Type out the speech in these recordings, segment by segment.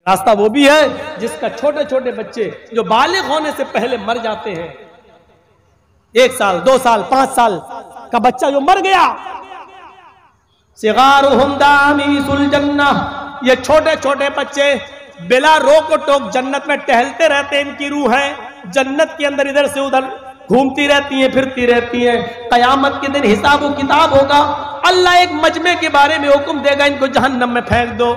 راستہ وہ بھی ہے جس کا چھوٹے چھوٹے بچے جو بالغ ہونے سے پہلے مر جاتے ہیں، 1 سال 2 سال 5 سال کا بچہ جو مر گیا، صغارہم دامیس الجنہ، یہ چھوٹے چھوٹے بچے بلا روک و ٹوک جنت میں ٹہلتے رہتے ہیں، ان کی روحیں جنت کے اندر ادھر سے ادھر گھومتی رہتی ہیں، پھرتی رہتی ہیں۔ قیامت کے دن حساب و کتاب ہوگا، اللہ ایک مجمع کے بارے میں حکم دے گا، ان کو جہنم میں پھینک دو۔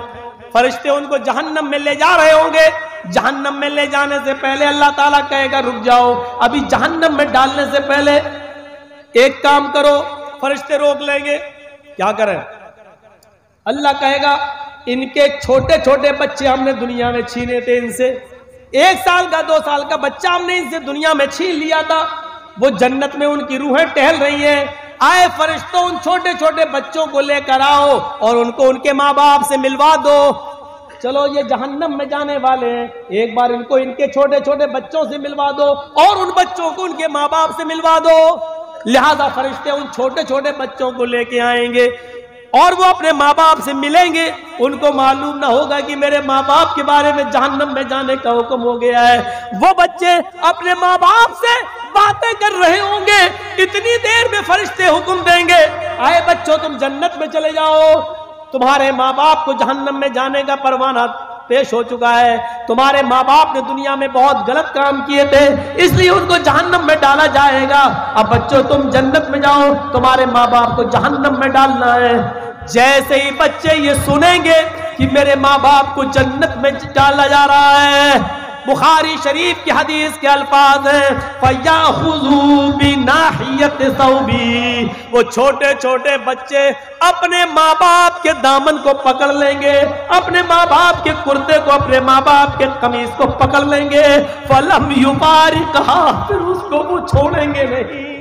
فرشتے ان کو جہنم میں لے جا رہے ہوں گے، جہنم میں لے جانے سے پہلے اللہ تعالیٰ کہے گا رک جاؤ، ابھی جہنم میں ڈالنے سے پہلے ایک کام کرو۔ فرشتے روک لیں گے، کیا کریں؟ اللہ کہے گا ان کے چھوٹے چھوٹے بچے ہم نے دنیا میں چھینے تھے، ان سے 1 سال کا 2 سال کا بچہ ہم نے ان سے دنیا میں چھین لیا تھا، وہ جنت میں ان کی روحیں ٹہل رہی ہیں۔ آئے فرشتوں، ان چھوٹے چھوٹے بچوں کو لے کر آؤ اور ان کو ان کے ماں باپ سے ملوا دو۔ چلو یہ جہنم میں جانے والے ہیں، ایک بار ان کو ان کے چھوٹے چھوٹے بچوں سے ملوا دو اور ان بچوں کو ان کے ماں باپ سے ملوا دو۔ لہذا فرشتے ان چھوٹے چھوٹے بچوں کو لے کے آئیں گے اور وہ اپنے ماں باپ سے ملیں گے، ان کو معلوم نہ ہوگا کہ میرے ماں باپ کے بارے میں جہنم میں جانے کا حکم ہو گیا ہے۔ وہ بچے اپنے ماں باپ سے باتیں کر رہے ہوں گے، اتنی دیر میں فرشتے حکم دیں گے آئے بچوں تم جنت میں چلے جاؤ، تمہارے ماں باپ کو جہنم میں جانے کا پروانہ پیش ہو چکا ہے، تمہارے ماں باپ نے دنیا میں بہت غلط کام کیے تھے اس لیے ان کو جہنم میں ڈالا جائے گا، اب بچوں تم جنت میں جاؤ، تمہارے ماں باپ کو جہنم میں ڈالنا ہے۔ جیسے ہی بچے یہ سنیں گے کہ میرے ماں باپ کو جنت میں ڈالا جا رہا ہے، بخاری شریف کی حدیث کے الفاظ ہیں فَيَأْخُذُوا بِنَاحِيَةِ ثَوْبِي، وہ چھوٹے چھوٹے بچے اپنے ماں باپ کے دامن کو پکڑ لیں گے، اپنے ماں باپ کے کرتے کو، اپنے ماں باپ کے قمیص کو پکڑ لیں گے، فَلَمْ يُفَارِقْهَا، پھر اس کو وہ چھوڑیں گے نہیں۔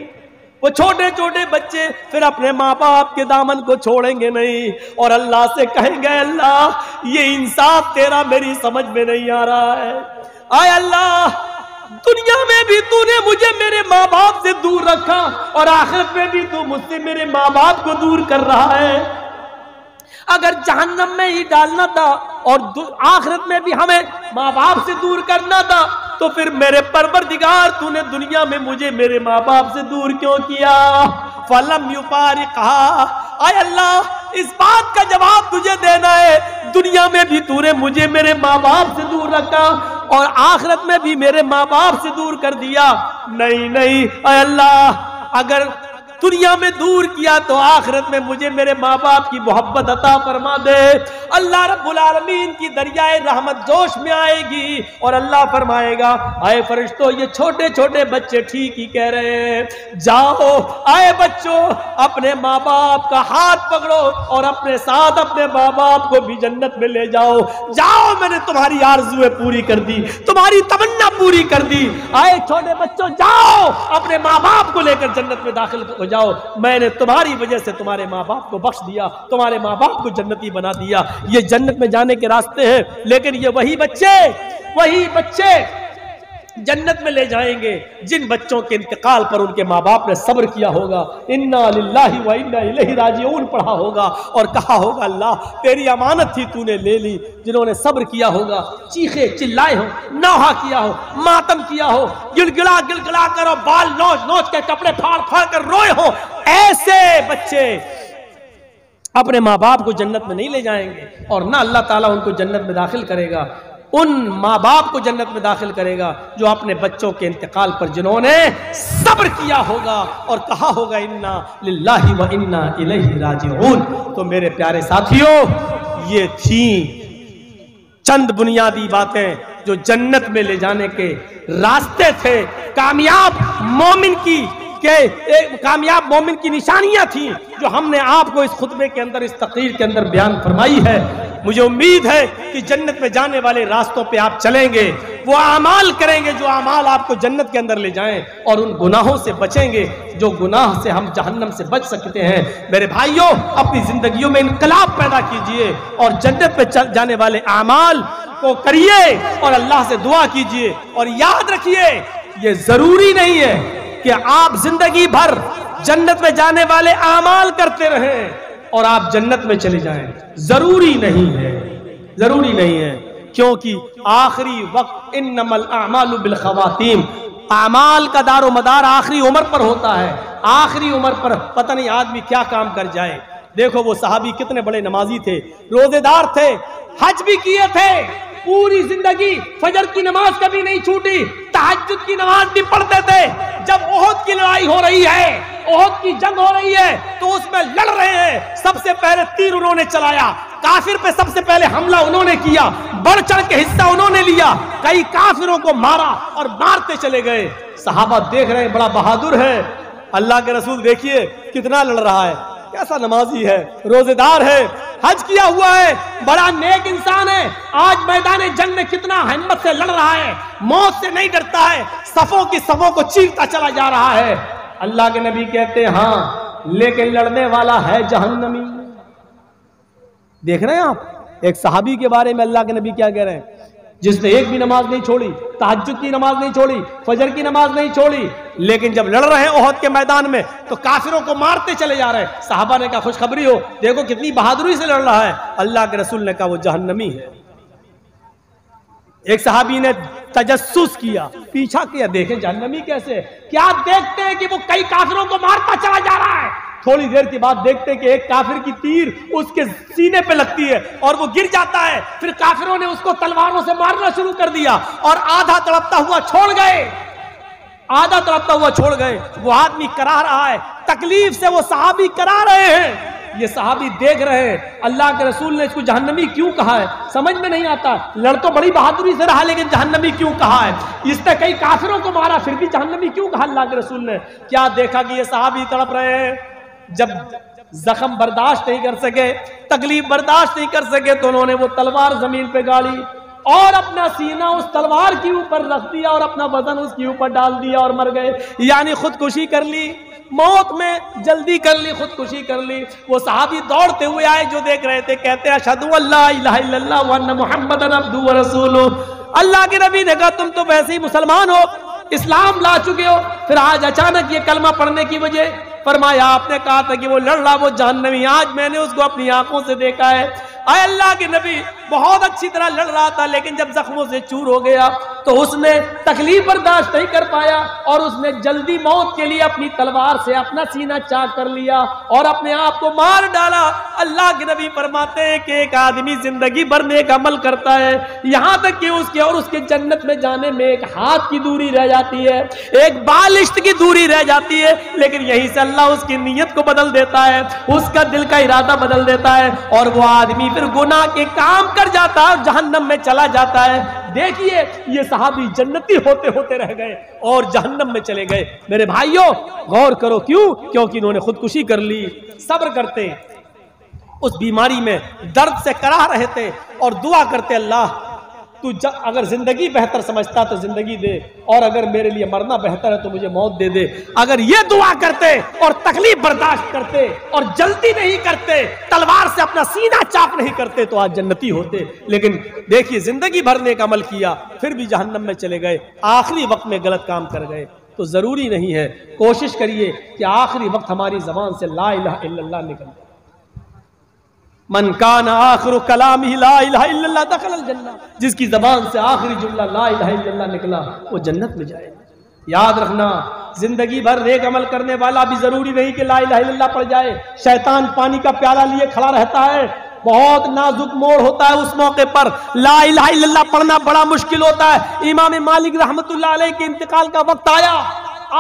وہ چھوٹے چھوٹے بچے پھر اپنے ماں باپ کے دامن کو چھوڑیں گے نہیں اور اللہ سے کہیں گے اللہ یہ انصاف تیرا میری سمجھ میں نہیں آ رہا ہے، اے اللہ دنیا میں بھی تو نے مجھے میرے ماں باپ سے دور رکھا اور آخرت میں بھی تو مجھ سے میرے ماں باپ کو دور کر رہا ہے، اگر جہنم میں ہی ڈالنا تھا اور آخرت میں بھی ہمیں ماں باپ سے دور کرنا تھا تو پھر میرے پروردگار تو نے دنیا میں مجھے میرے ماں باپ سے دور کیوں کیا؟ فَلَمْ يُفَارِقْهَا، اے اللہ اس بات کا جواب تجھے دینا ہے، دنیا میں بھی تو نے مجھے میرے ماں باپ سے دور رکھا اور آخرت میں بھی میرے ماں باپ سے دور کر دیا، نہیں اے اللہ اگر دنیا میں دور کیا تو آخرت میں مجھے میرے ماں باپ کی محبت عطا فرما دے۔ اللہ رب العالمین کی دریائے رحمت جوش میں آئے گی اور اللہ فرمائے گا اے فرشتوں یہ چھوٹے چھوٹے بچے ٹھیک ہی کہہ رہے ہیں، جاؤ اے بچوں اپنے ماں باپ کا ہاتھ پکڑو اور اپنے ساتھ اپنے ماں باپ کو بھی جنت میں لے جاؤ، جاؤ میں نے تمہاری آرزویں پوری کر دی، تمہاری تمنا پوری کر دی، اے چھوٹے بچوں جاؤ اپنے ماں باپ کو لے کر جنت میں داخل ہو جاؤ، میں نے تمہاری وجہ سے تمہارے ماں باپ کو بخش دیا، تمہارے ماں باپ کو جنتی بنا دیا۔ یہ جنت میں جانے کے راستے ہیں، لیکن یہ وہی بچے جنت میں لے جائیں گے جن بچوں کے انتقال پر ان کے ماں باپ نے صبر کیا ہوگا، انا للہ و انا الیہ راجعون پڑھا ہوگا اور کہا ہوگا اللہ تیری امانت تھی تو نے لے لی، جنہوں نے صبر کیا ہوگا، چیخے چلائے ہو، نوحہ کیا ہو، ماتم کیا ہو، گلگلا کر اور بال نوچ کے کپڑے پھاڑ کر روئے ہو، ایسے بچے اپنے ماں باپ کو جنت میں نہیں لے جائیں گے اور نہ اللہ تعالیٰ ان کو جنت میں داخل کرے گا، ان ماں باپ کو جنت میں داخل کرے گا جو اپنے بچوں کے انتقال پر جنہوں نے صبر کیا ہوگا اور کہا ہوگا انا للہ و انا الیہ راجعون۔ تو میرے پیارے ساتھیوں یہ تھیں چند بنیادی باتیں جو جنت میں لے جانے کے راستے تھے، کامیاب مومن کی نشانیاں تھیں جو ہم نے آپ کو اس خطبے کے اندر، اس تقریر کے اندر بیان فرمائی ہے۔ مجھے امید ہے کہ جنت میں جانے والے راستوں پہ آپ چلیں گے، وہ اعمال کریں گے جو اعمال آپ کو جنت کے اندر لے جائیں اور ان گناہوں سے بچیں گے جو گناہ سے ہم جہنم سے بچ سکتے ہیں۔ میرے بھائیوں اپنی زندگیوں میں انقلاب پیدا کیجئے اور جنت میں جانے والے اعمال کو کریے اور اللہ سے دعا کیجئے، اور یاد رکھیے یہ ضروری نہیں ہے کہ آپ زندگی بھر جنت میں جانے والے اعمال کرتے رہیں اور آپ جنت میں چلے جائیں، ضروری نہیں ہے۔ کیونکہ آخری وقت انما الاعمال بالخواتیم، اعمال کا دار و مدار آخری عمر پر ہوتا ہے، آخری عمر پر پتہ نہیں آدمی کیا کام کر جائے۔ دیکھو وہ صحابی کتنے بڑے نمازی تھے، روزے دار تھے، حج بھی کیے تھے، پوری زندگی فجر کی نماز کبھی نہیں چھوٹی، تہجد کی نماز بھی پڑھتے تھے۔ جب احد کی لڑائی ہو رہی ہے، احد کی جنگ ہو رہی ہے، تو اس میں لڑ رہے ہیں، سب سے پہلے تیر انہوں نے چلایا، کافر پہ سب سے پہلے حملہ انہوں نے کیا، بڑھ چڑھ کے حصہ انہوں نے لیا، کئی کافروں کو مارا اور مارتے چلے گئے۔ صحابہ دیکھ رہے ہیں بڑا بہادر ہے، اللہ کے رسول دیکھیے کتنا لڑ رہا ہے، کیسا نمازی ہے، روزے دار ہے، حج کیا ہوا ہے، بڑا نیک انسان ہے، آج میدان جنگ میں کتنا ہمت سے لڑ رہا ہے، موت سے نہیں ڈرتا ہے، صفوں کی صفوں کو چیرتا چلا جا رہا ہے۔ اللہ کے نبی کہتے ہیں ہاں لیکن لڑنے والا ہے جہنمی۔ دیکھ رہے ہیں آپ ایک صحابی کے بارے میں اللہ کے نبی کیا کہہ رہے ہیں، جس نے ایک بھی نماز نہیں چھوڑی، تہجد کی نماز نہیں چھوڑی، فجر کی نماز نہیں چھوڑی، لیکن جب لڑ رہے ہیں احد کے میدان میں تو کافروں کو مارتے چلے جا رہے ہیں۔ صحابہ نے کہا خوشخبری ہو، دیکھو کتنی بہادری سے لڑ رہا ہے۔ اللہ کے رسول نے کہا وہ جہنمی ہے۔ ایک صحابی نے تجسس کیا، پیچھا کیا، دیکھیں جہنمی کیسے، کیا دیکھتے ہیں کہ وہ کئی کافروں کو مارتا چلا جا رہا ہے، تھوڑی دیر کے بعد دیکھتے ہیں کہ ایک کافر کی تیر اس کے سینے پہ لگتی ہے اور وہ گر جاتا ہے، پھر کافروں نے اس کو تلواروں سے مارنا شروع کر دیا اور آدھا تڑپتا ہوا چھوڑ گئے، آدھا تڑپتا ہوا چھوڑ گئے۔ وہ آدمی کرا رہا ہے، تکلیف سے وہ صحابی کرا رہے ہیں، یہ صحابی دیکھ رہے ہیں۔ اللہ کے رسول نے اس کو جہنمی کیوں کہا ہے سمجھ میں نہیں آتا، لڑ تو بڑی بہادری سے رہا لیکن جہنمی کیوں کہا ہے، اس نے کئی کافروں کو مارا پھر بھی جہنمی کیوں کہا اللہ کے رسول نے؟ کیا دیکھا کہ یہ صحابی تڑپ رہے ہیں، جب زخم برداشت نہیں کر سکے، تکلیف برداشت نہیں کر سکے تو انہوں نے وہ تلوار زمین پہ گاڑی اور اپنا سینہ اس تلوار کے اوپر رکھ دیا اور اپنا وزن اس کے اوپر ڈال دیا اور مر گئے، یعنی خودکشی کر لی، موت میں جلدی کر لی، خودکشی کر لی۔ وہ صحابی دوڑتے ہوئے آئے جو دیکھ رہے تھے، کہتے ہیں اشہدو ان لا الہ الا اللہ وان محمد عبدہ ورسولہ۔ اللہ کے نبی نے کہا تم تو ویسے ہی مسلمان ہو، اسلام لا چکے ہو، پھر آج اچانک یہ کلمہ پڑھنے کی وجہ؟ فرمایا آپ نے کہا تھا کہ وہ لڑ رہا وہ جہنمی، آج میں نے اس کو اپنی آنکھوں سے دیکھا ہے۔ اے اللہ کے نبی بہت اچھی طرح لڑ رہا تھا لیکن جب زخموں سے چور ہو گیا تو اس نے تکلیف برداشت نہیں کر پایا اور اس نے جلدی موت کے لیے اپنی تلوار سے اپنا سینہ چاک کر لیا اور اپنے آپ کو مار ڈالا۔ اللہ کے نبی فرماتے ہیں کہ ایک آدمی زندگی بھر نیک عمل کرتا ہے یہاں تک کہ اس کے اور اس کے جنت میں جانے میں ایک ہاتھ کی دوری رہ جاتی ہے، ایک بالشت کی دوری رہ جاتی ہے، لیکن یہیں سے اللہ اس کی نیت کو بدل دیتا ہے، اس کا دل کا ارادہ بدل دیتا ہے اور وہ آدمی پھر گناہ کے کام کر جاتا ہے، جہنم میں چلا جاتا ہے۔ دیکھیے یہ صحابی جنتی ہوتے ہوتے رہ گئے اور جہنم میں چلے گئے۔ میرے بھائیوں غور کرو، کیوں؟ کیونکہ انہوں نے خودکشی کر لی۔ صبر کرتے اس بیماری میں، درد سے کرا رہے تھے اور دعا کرتے اللہ تو اگر زندگی بہتر سمجھتا تو زندگی دے اور اگر میرے لیے مرنا بہتر ہے تو مجھے موت دے دے۔ اگر یہ دعا کرتے اور تکلیف برداشت کرتے اور جلدی نہیں کرتے، تلوار سے اپنا سینہ چاک نہیں کرتے تو آج جنتی ہوتے، لیکن دیکھیے زندگی بھر نیک عمل کیا پھر بھی جہنم میں چلے گئے، آخری وقت میں غلط کام کر گئے۔ تو ضروری نہیں ہے، کوشش کریے کہ آخری وقت ہماری زبان سے لا الہ الا اللہ نکلے۔ من کان آخر کلامہ لا الہ الا اللہ دخل الجنہ، جس کی زبان سے آخری جملہ لا الہ الا اللہ نکلا وہ جنت میں جائے گا۔ یاد رکھنا زندگی بھر نیک عمل کرنے والا بھی ضروری نہیں کہ لا الہ الا اللہ پڑھ جائے۔ شیطان پانی کا پیالہ لیے کھڑا رہتا ہے، بہت نازک موڑ ہوتا ہے، اس موقع پر لا الہ الا اللہ پڑھنا بڑا مشکل ہوتا ہے۔ امام مالک رحمت اللہ علیہ کے انتقال کا وقت آیا،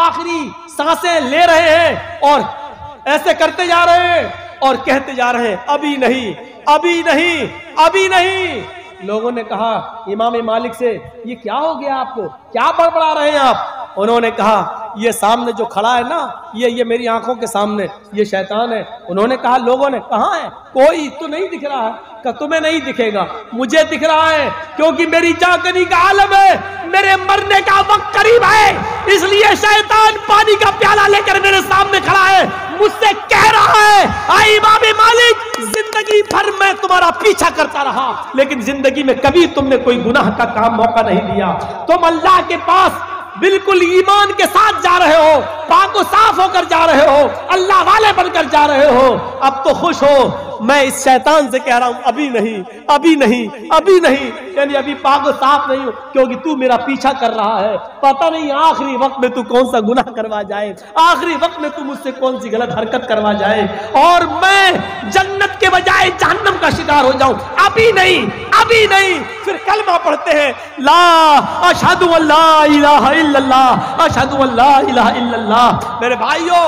آخری سانسیں لے رہے ہیں اور ایسے کرتے جا رہے ہیں اور کہتے جا رہے ہیں ابھی نہیں، ابھی نہیں، ابھی نہیں۔ لوگوں نے کہا امام مالک سے یہ کیا ہو گیا آپ کو، کیا بڑبڑا رہے ہیں آپ؟ انہوں نے کہا یہ سامنے جو کھڑا ہے نا، یہ میری آنکھوں کے سامنے یہ شیطان ہے۔ انہوں نے کہا لوگوں نے کہاں ہے؟ کوئی تو نہیں دکھ رہا ہے۔ کہ تمہیں نہیں دکھے گا، مجھے دکھ رہا ہے کیونکہ میری جاگنی کا عالم ہے، میرے مرنے کا وقت قریب ہے، اس لیے شیطان پانی کا پیالہ لے کر میرے سامنے کھڑا ہے، مجھ سے کہہ رہا ہے اے امام مالک زندگی بھر میں تمہارا پیچھا کرتا رہا لیکن زندگی میں کبھی تم نے کوئی گناہ کا کام موقع نہیں دیا، تم اللہ کے پاس بالکل ایمان کے ساتھ جا رہے ہو، پاک و صاف ہو کر جا رہے ہو، اللہ والے بن کر جا رہے ہو، اب تو خوش ہو، میں اس شیطان سے کہہ رہا ہوں ابھی نہیں، ابھی نہیں، ابھی نہیں، یعنی ابھی پاک و صاف نہیں ہوں، کیونکہ تو میرا پیچھا کر رہا ہے، پتہ نہیں آخری وقت میں تو کون سا گناہ کروا جائے، آخری وقت میں تو مجھ سے کون سی غلط حرکت کروا جائے اور میں جنت کے بجائے جہنم کا شکار ہو جاؤں، ابھی نہیں، ابھی نہیں۔ پھر کلمہ پڑھتے ہیں، لا اشہد ان لا الہ الا اللہ، اشہد ان لا الہ الا اللہ۔ میرے بھائیوں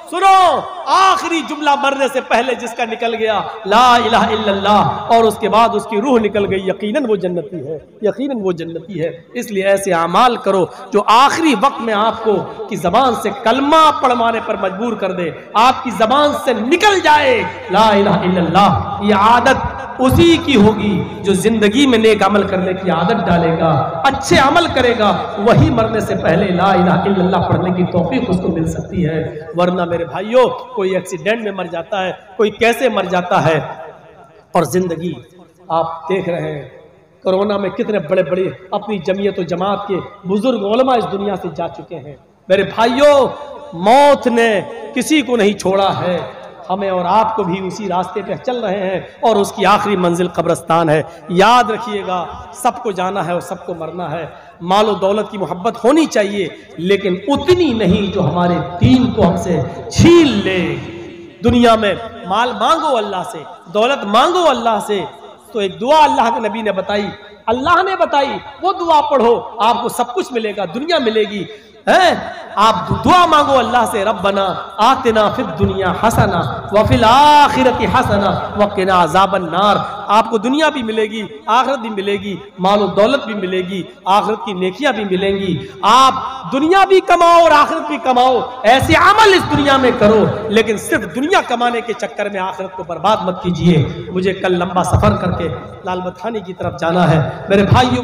سنو، آخری جملہ مرنے سے پہلے جس کا نکل گیا لا الہ الا اللہ اور اس کے بعد اس کی روح نکل گئی، یقیناً وہ جنتی ہے، یقیناً وہ جنتی ہے۔ اس لیے ایسے اعمال کرو جو آخری وقت میں آپ کو کی زبان سے کلمہ پڑھوانے پر مجبور کر دے، آپ کی زبان سے نکل جائے لا الہ الا اللہ۔ یہ عادت اسی کی ہوگی جو زندگی میں نیک عمل کرنے کی عادت ڈالے گا، اچھے عمل کرے گا، وہی مرنے سے پہلے لا الہ الا اللہ پڑھنے کی توفیق اس کو مل سکتی ہے۔ ورنہ میرے بھائیوں کوئی ایکسیڈنٹ میں مر جاتا ہے، کوئی کیسے مر جاتا ہے، اور زندگی آپ دیکھ رہے ہیں کرونا میں کتنے بڑے بڑے اپنی جمعیت و جماعت کے بزرگ علماء اس دنیا سے جا چکے ہیں۔ میرے بھائیوں موت نے کسی کو نہیں چھوڑا ہے، ہمیں اور آپ کو بھی اسی راستے پہ چل رہے ہیں اور اس کی آخری منزل قبرستان ہے۔ یاد رکھیے گا سب کو جانا ہے اور سب کو مرنا ہے۔ مال و دولت کی محبت ہونی چاہیے لیکن اتنی نہیں جو ہمارے دین کو ہم سے چھین لے۔ دنیا میں مال مانگو اللہ سے، دولت مانگو اللہ سے، تو ایک دعا اللہ کے نبی نے بتائی، اللہ نے بتائی، وہ دعا پڑھو آپ کو سب کچھ ملے گا، دنیا ملے گی۔ آپ دعا مانگو اللہ سے، ربنا آتنا فی الدنیا حسنہ وفی الآخرۃ حسنہ وقنا عذاب النار۔ آپ کو دنیا بھی ملے گی، آخرت بھی ملے گی، مال و دولت بھی ملے گی، آخرت کی نیکیاں بھی ملیں گی۔ آپ دنیا بھی کماؤ اور آخرت بھی کماؤ، ایسے عمل اس دنیا میں کرو لیکن صرف دنیا کمانے کے چکر میں آخرت کو برباد مت کیجیے۔ مجھے کل لمبا سفر کر کے لال بتھانی کی طرف جانا ہے میرے بھائیوں۔